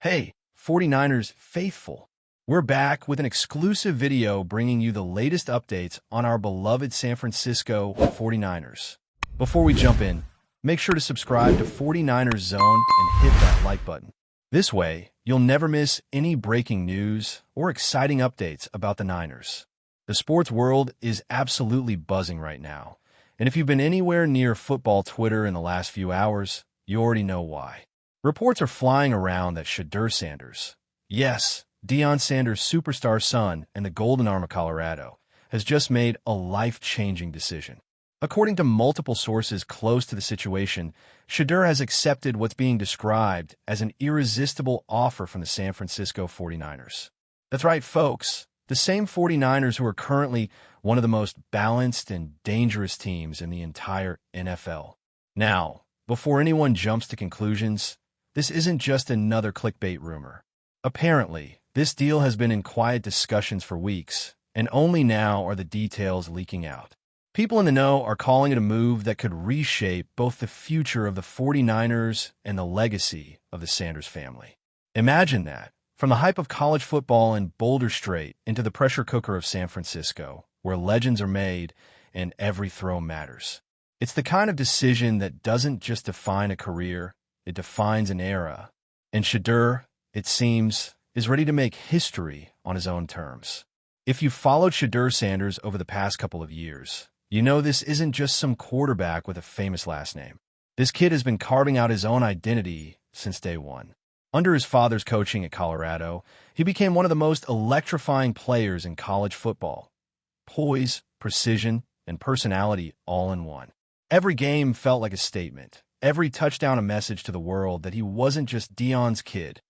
Hey, 49ers faithful. We're back with an exclusive video bringing you the latest updates on our beloved San Francisco 49ers. Before we jump in, make sure to subscribe to 49ers Zone and hit that like button. This way, you'll never miss any breaking news or exciting updates about the Niners. The sports world is absolutely buzzing right now, and if you've been anywhere near football Twitter in the last few hours, you already know why. Reports are flying around that SHEDEUR Sanders, yes, Deion Sanders' superstar son and the Golden Arm of Colorado, has just made a life-changing decision. According to multiple sources close to the situation, SHEDEUR has accepted what's being described as an irresistible offer from the San Francisco 49ers. That's right, folks. The same 49ers who are currently one of the most balanced and dangerous teams in the entire NFL. Now, before anyone jumps to conclusions, this isn't just another clickbait rumor. Apparently, this deal has been in quiet discussions for weeks, and only now are the details leaking out. People in the know are calling it a move that could reshape both the future of the 49ers and the legacy of the Sanders family. Imagine that, from the hype of college football in Boulder Strait into the pressure cooker of San Francisco, where legends are made and every throw matters. It's the kind of decision that doesn't just define a career, it defines an era. And SHEDEUR, it seems, is ready to make history on his own terms. If you've followed SHEDEUR Sanders over the past couple of years, you know this isn't just some quarterback with a famous last name. This kid has been carving out his own identity since day one. Under his father's coaching at Colorado, he became one of the most electrifying players in college football. Poise, precision, and personality all in one. Every game felt like a statement. Every touchdown a message to the world that he wasn't just Deion's kid.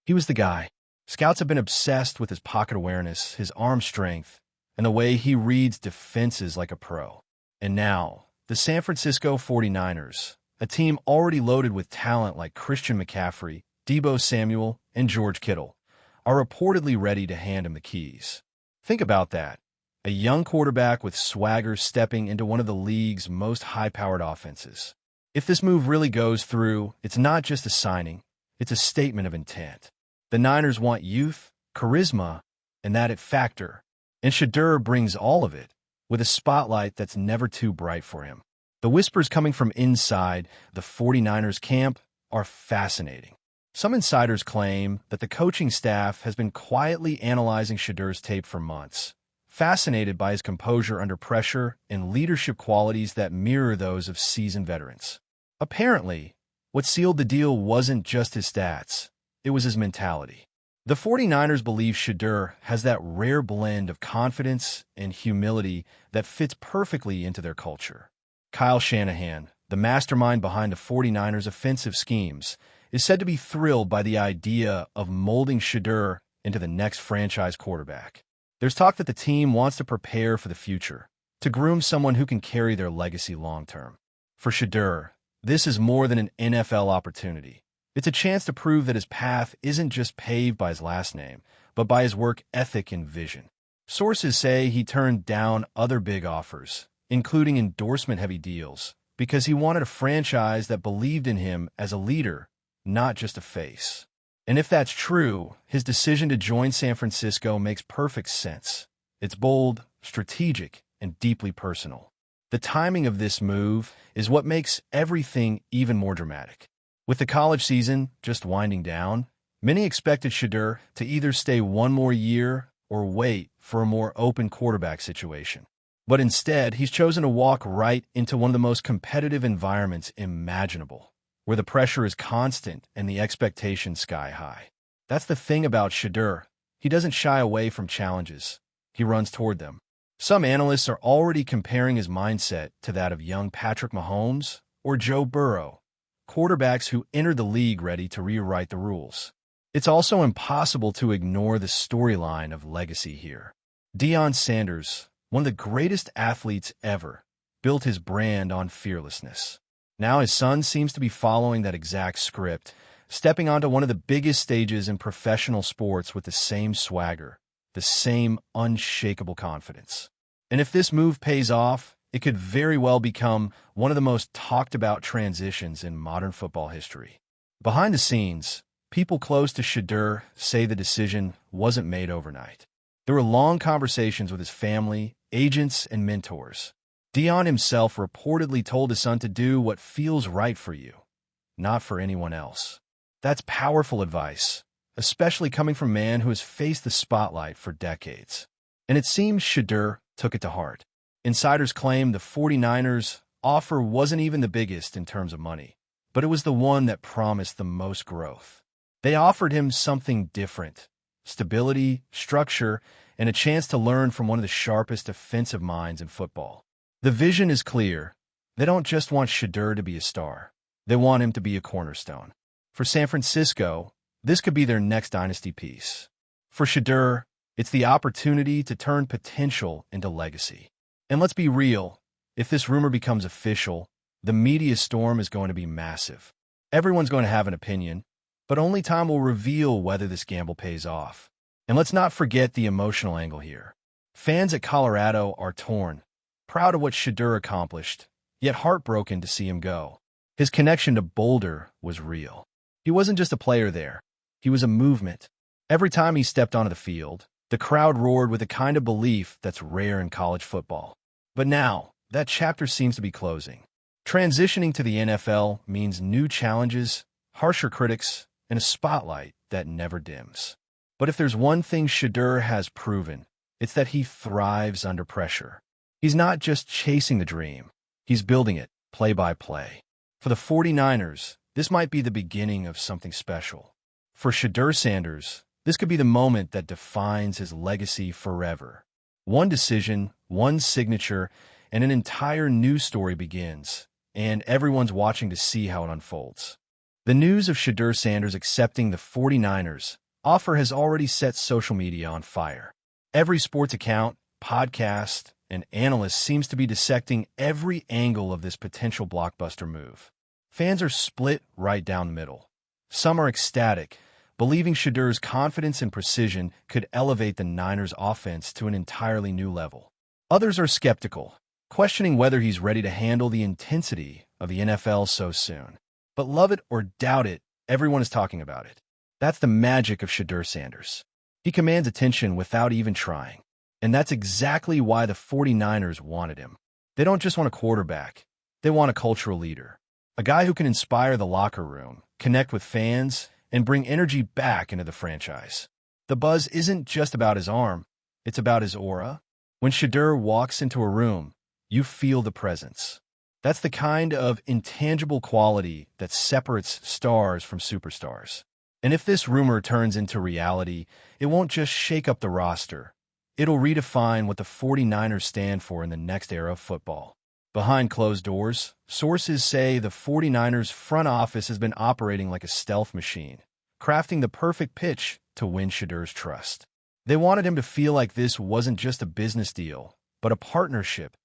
He was the guy. Scouts have been obsessed with his pocket awareness, his arm strength, and the way he reads defenses like a pro. And now, the San Francisco 49ers, a team already loaded with talent like Christian McCaffrey, Deebo Samuel, and George Kittle, are reportedly ready to hand him the keys. Think about that. A young quarterback with swagger stepping into one of the league's most high-powered offenses. If this move really goes through, it's not just a signing, it's a statement of intent. The Niners want youth, charisma, and that it factor. And SHEDEUR brings all of it, with a spotlight that's never too bright for him. The whispers coming from inside the 49ers camp are fascinating. Some insiders claim that the coaching staff has been quietly analyzing SHEDEUR's tape for months, fascinated by his composure under pressure and leadership qualities that mirror those of seasoned veterans. Apparently, what sealed the deal wasn't just his stats, it was his mentality. The 49ers believe SHEDEUR has that rare blend of confidence and humility that fits perfectly into their culture. Kyle Shanahan, the mastermind behind the 49ers' offensive schemes, is said to be thrilled by the idea of molding SHEDEUR into the next franchise quarterback. There's talk that the team wants to prepare for the future, to groom someone who can carry their legacy long-term. For SHEDEUR, this is more than an NFL opportunity. It's a chance to prove that his path isn't just paved by his last name, but by his work ethic and vision. Sources say he turned down other big offers, including endorsement-heavy deals, because he wanted a franchise that believed in him as a leader, not just a face. And if that's true, his decision to join San Francisco makes perfect sense. It's bold, strategic, and deeply personal. The timing of this move is what makes everything even more dramatic. With the college season just winding down, many expected SHEDEUR to either stay one more year or wait for a more open quarterback situation. But instead, he's chosen to walk right into one of the most competitive environments imaginable, where the pressure is constant and the expectations sky high. That's the thing about SHEDEUR. He doesn't shy away from challenges. He runs toward them. Some analysts are already comparing his mindset to that of young Patrick Mahomes or Joe Burrow, quarterbacks who entered the league ready to rewrite the rules. It's also impossible to ignore the storyline of legacy here. Deion Sanders, one of the greatest athletes ever, built his brand on fearlessness. Now his son seems to be following that exact script, stepping onto one of the biggest stages in professional sports with the same swagger, the same unshakable confidence. And if this move pays off, it could very well become one of the most talked about transitions in modern football history. Behind the scenes, People close to SHEDEUR say the decision wasn't made overnight. There were long conversations with his family, agents, and mentors. Dion himself reportedly told his son to do what feels right for you, not for anyone else. That's powerful advice, especially coming from a man who has faced the spotlight for decades. And it seems SHEDEUR took it to heart. Insiders claim the 49ers' offer wasn't even the biggest in terms of money, but it was the one that promised the most growth. They offered him something different: stability, structure, and a chance to learn from one of the sharpest defensive minds in football. The vision is clear. They don't just want SHEDEUR to be a star. They want him to be a cornerstone. For San Francisco, this could be their next dynasty piece. For SHEDEUR, it's the opportunity to turn potential into legacy. And let's be real, if this rumor becomes official, the media storm is going to be massive. Everyone's going to have an opinion, but only time will reveal whether this gamble pays off. And let's not forget the emotional angle here. Fans at Colorado are torn, proud of what SHEDEUR accomplished, yet heartbroken to see him go. His connection to Boulder was real. He wasn't just a player there. He was a movement. Every time he stepped onto the field, the crowd roared with a kind of belief that's rare in college football. But now, that chapter seems to be closing. Transitioning to the NFL means new challenges, harsher critics, and a spotlight that never dims. But if there's one thing SHEDEUR has proven, it's that he thrives under pressure. He's not just chasing the dream. He's building it, play by play. For the 49ers, this might be the beginning of something special. For SHEDEUR Sanders, this could be the moment that defines his legacy forever. One decision, one signature, and an entire new story begins, and everyone's watching to see how it unfolds. The news of SHEDEUR Sanders accepting the 49ers offer has already set social media on fire. Every sports account, podcast, and analyst seems to be dissecting every angle of this potential blockbuster move. Fans are split right down the middle. Some are ecstatic, believing SHEDEUR's confidence and precision could elevate the Niners' offense to an entirely new level. Others are skeptical, questioning whether he's ready to handle the intensity of the NFL so soon. But love it or doubt it, everyone is talking about it. That's the magic of SHEDEUR Sanders. He commands attention without even trying. And that's exactly why the 49ers wanted him. They don't just want a quarterback. They want a cultural leader. A guy who can inspire the locker room, connect with fans, and bring energy back into the franchise. The buzz isn't just about his arm. It's about his aura. When SHEDEUR walks into a room, you feel the presence. That's the kind of intangible quality that separates stars from superstars. And if this rumor turns into reality, it won't just shake up the roster. It'll redefine what the 49ers stand for in the next era of football. Behind closed doors, sources say the 49ers front office has been operating like a stealth machine, crafting the perfect pitch to win SHEDEUR's trust. They wanted him to feel like this wasn't just a business deal, but a partnership,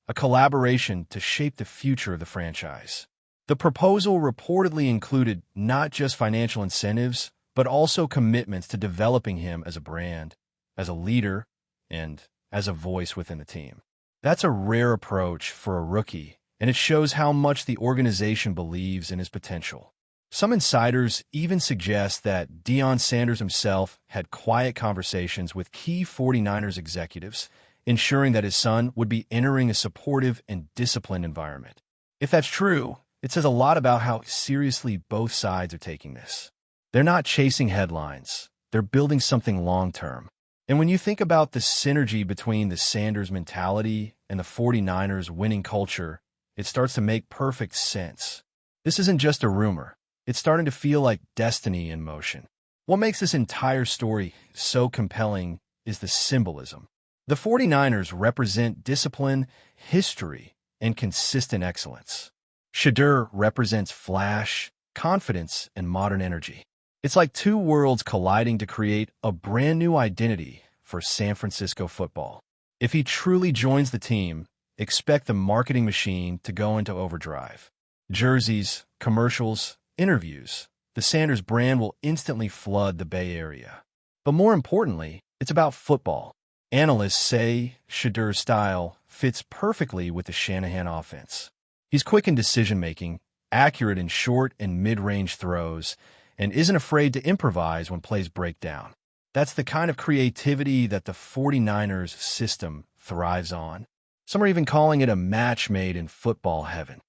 a collaboration to shape the future of the franchise. The proposal reportedly included not just financial incentives, but also commitments to developing him as a brand, as a leader, and as a voice within the team. That's a rare approach for a rookie, and it shows how much the organization believes in his potential. Some insiders even suggest that Deion Sanders himself had quiet conversations with key 49ers executives, ensuring that his son would be entering a supportive and disciplined environment. If that's true, it says a lot about how seriously both sides are taking this. They're not chasing headlines. They're building something long-term. And when you think about the synergy between the Sanders mentality and the 49ers winning culture, it starts to make perfect sense. This isn't just a rumor. It's starting to feel like destiny in motion. What makes this entire story so compelling is the symbolism. The 49ers represent discipline, history, and consistent excellence. SHEDEUR represents flash, confidence, and modern energy. It's like two worlds colliding to create a brand new identity for San Francisco football. If he truly joins the team, expect the marketing machine to go into overdrive. Jerseys, commercials, interviews. The Sanders brand will instantly flood the Bay Area. But more importantly, it's about football. Analysts say SHEDEUR's style fits perfectly with the Shanahan offense. He's quick in decision-making, accurate in short and mid-range throws, and isn't afraid to improvise when plays break down. That's the kind of creativity that the 49ers system thrives on. Some are even calling it a match made in football heaven.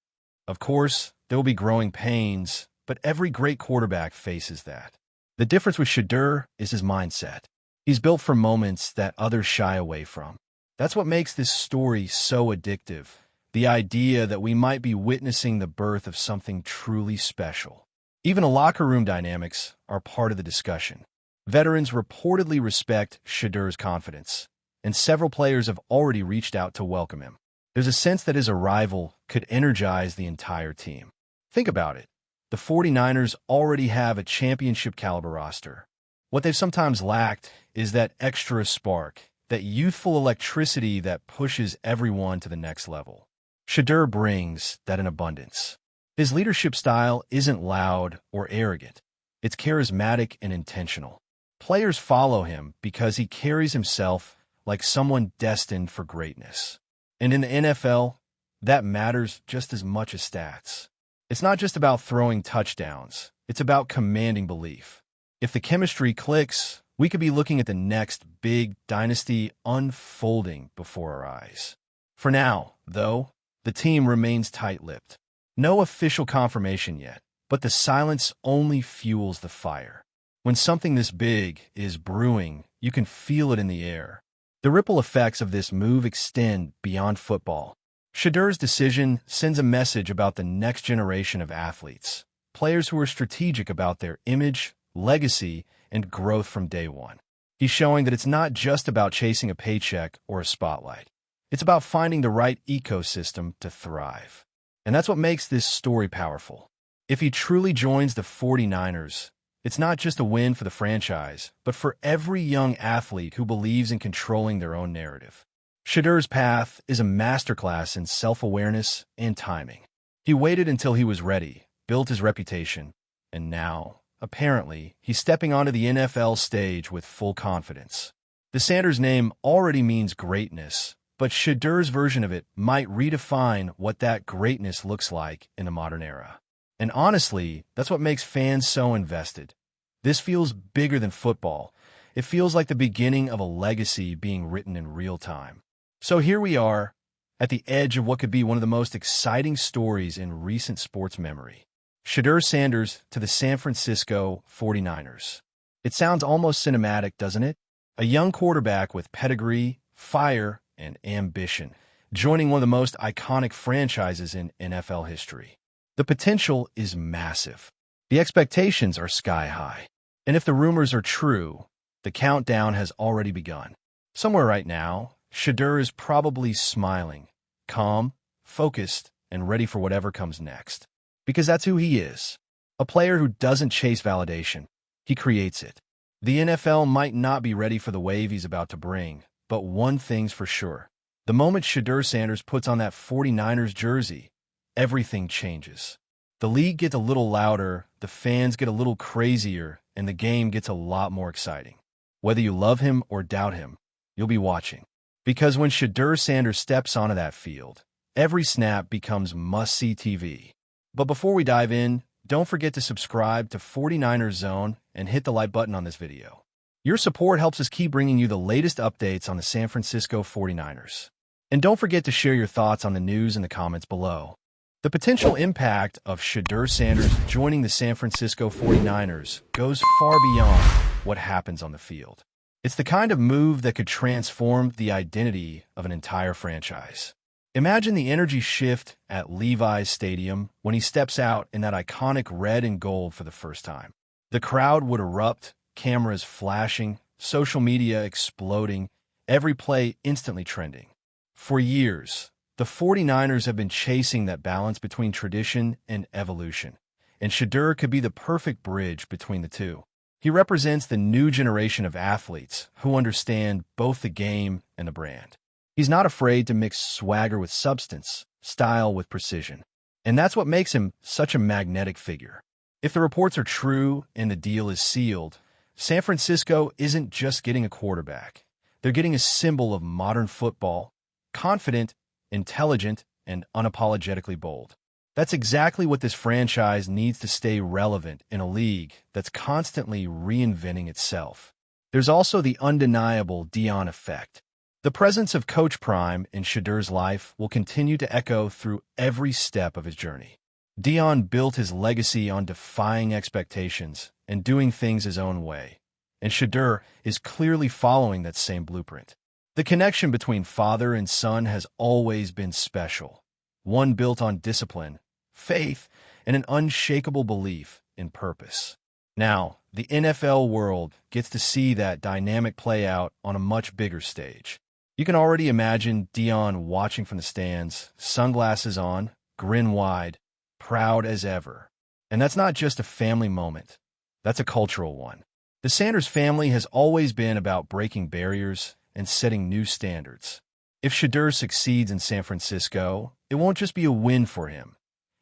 Of course, there will be growing pains, but every great quarterback faces that. The difference with SHEDEUR is his mindset. He's built for moments that others shy away from. That's what makes this story so addictive, the idea that we might be witnessing the birth of something truly special. Even the locker room dynamics are part of the discussion. Veterans reportedly respect SHEDEUR's confidence, and several players have already reached out to welcome him. There's a sense that his arrival could energize the entire team. Think about it. The 49ers already have a championship-caliber roster. What they've sometimes lacked is that extra spark, that youthful electricity that pushes everyone to the next level. SHEDEUR brings that in abundance. His leadership style isn't loud or arrogant. It's charismatic and intentional. Players follow him because he carries himself like someone destined for greatness. And in the NFL, that matters just as much as stats. It's not just about throwing touchdowns. It's about commanding belief. If the chemistry clicks, we could be looking at the next big dynasty unfolding before our eyes. For now, though, the team remains tight-lipped. No official confirmation yet, but the silence only fuels the fire. When something this big is brewing, you can feel it in the air. The ripple effects of this move extend beyond football. SHEDEUR's decision sends a message about the next generation of athletes, players who are strategic about their image, legacy, and growth from day one. He's showing that it's not just about chasing a paycheck or a spotlight. It's about finding the right ecosystem to thrive. And that's what makes this story powerful. If he truly joins the 49ers, it's not just a win for the franchise, but for every young athlete who believes in controlling their own narrative. SHEDEUR's path is a masterclass in self-awareness and timing. He waited until he was ready, built his reputation, and now, apparently, he's stepping onto the NFL stage with full confidence. The Sanders name already means greatness, but SHEDEUR's version of it might redefine what that greatness looks like in the modern era. And honestly, that's what makes fans so invested. This feels bigger than football. It feels like the beginning of a legacy being written in real time. So here we are, at the edge of what could be one of the most exciting stories in recent sports memory. SHEDEUR Sanders to the San Francisco 49ers. It sounds almost cinematic, doesn't it? A young quarterback with pedigree, fire, and ambition, joining one of the most iconic franchises in NFL history. The potential is massive. The expectations are sky high. And if the rumors are true, the countdown has already begun. Somewhere right now, SHEDEUR is probably smiling, calm, focused, and ready for whatever comes next. Because that's who he is. A player who doesn't chase validation. He creates it. The NFL might not be ready for the wave he's about to bring, but one thing's for sure. The moment SHEDEUR Sanders puts on that 49ers jersey, everything changes. The league gets a little louder, the fans get a little crazier, and the game gets a lot more exciting. Whether you love him or doubt him, you'll be watching. Because when SHEDEUR Sanders steps onto that field, every snap becomes must-see TV. But before we dive in, don't forget to subscribe to 49ers Zone and hit the like button on this video. Your support helps us keep bringing you the latest updates on the San Francisco 49ers. And don't forget to share your thoughts on the news in the comments below. The potential impact of SHEDEUR Sanders joining the San Francisco 49ers goes far beyond what happens on the field. It's the kind of move that could transform the identity of an entire franchise. Imagine the energy shift at Levi's Stadium when he steps out in that iconic red and gold for the first time. The crowd would erupt, cameras flashing, social media exploding, every play instantly trending. For years, the 49ers have been chasing that balance between tradition and evolution, and SHEDEUR could be the perfect bridge between the two. He represents the new generation of athletes who understand both the game and the brand. He's not afraid to mix swagger with substance, style with precision. And that's what makes him such a magnetic figure. If the reports are true and the deal is sealed, San Francisco isn't just getting a quarterback. They're getting a symbol of modern football, confident, intelligent, and unapologetically bold. That's exactly what this franchise needs to stay relevant in a league that's constantly reinventing itself. There's also the undeniable Dion effect. The presence of Coach Prime in SHEDEUR's life will continue to echo through every step of his journey. Dion built his legacy on defying expectations and doing things his own way, and SHEDEUR is clearly following that same blueprint. The connection between father and son has always been special, one built on discipline, faith, and an unshakable belief in purpose. Now, the NFL world gets to see that dynamic play out on a much bigger stage. You can already imagine Dion watching from the stands, sunglasses on, grin wide, proud as ever. And that's not just a family moment. That's a cultural one. The Sanders family has always been about breaking barriers and setting new standards. If SHEDEUR succeeds in San Francisco, it won't just be a win for him.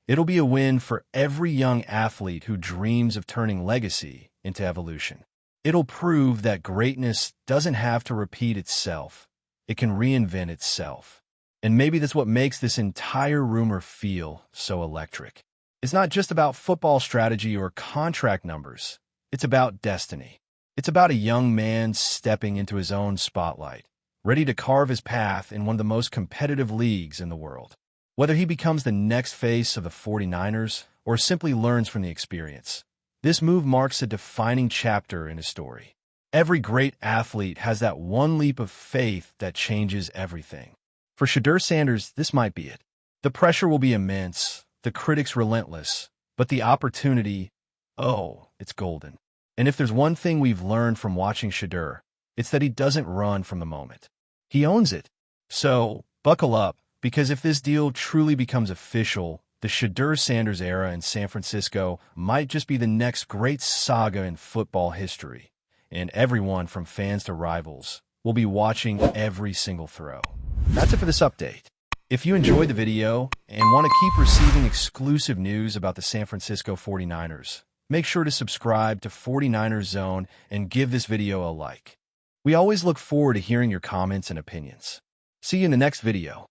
It'll be a win for every young athlete who dreams of turning legacy into evolution. It'll prove that greatness doesn't have to repeat itself. It can reinvent itself. And maybe that's what makes this entire rumor feel so electric. It's not just about football strategy or contract numbers. It's about destiny. It's about a young man stepping into his own spotlight, ready to carve his path in one of the most competitive leagues in the world. Whether he becomes the next face of the 49ers or simply learns from the experience, this move marks a defining chapter in his story. Every great athlete has that one leap of faith that changes everything. For SHEDEUR Sanders, this might be it. The pressure will be immense, the critics relentless, but the opportunity, oh, it's golden. And if there's one thing we've learned from watching SHEDEUR, it's that he doesn't run from the moment. He owns it. So, buckle up, because if this deal truly becomes official, the SHEDEUR Sanders era in San Francisco might just be the next great saga in football history, and everyone from fans to rivals will be watching every single throw. That's it for this update. If you enjoyed the video and want to keep receiving exclusive news about the San Francisco 49ers, make sure to subscribe to 49ers Zone and give this video a like. We always look forward to hearing your comments and opinions. See you in the next video.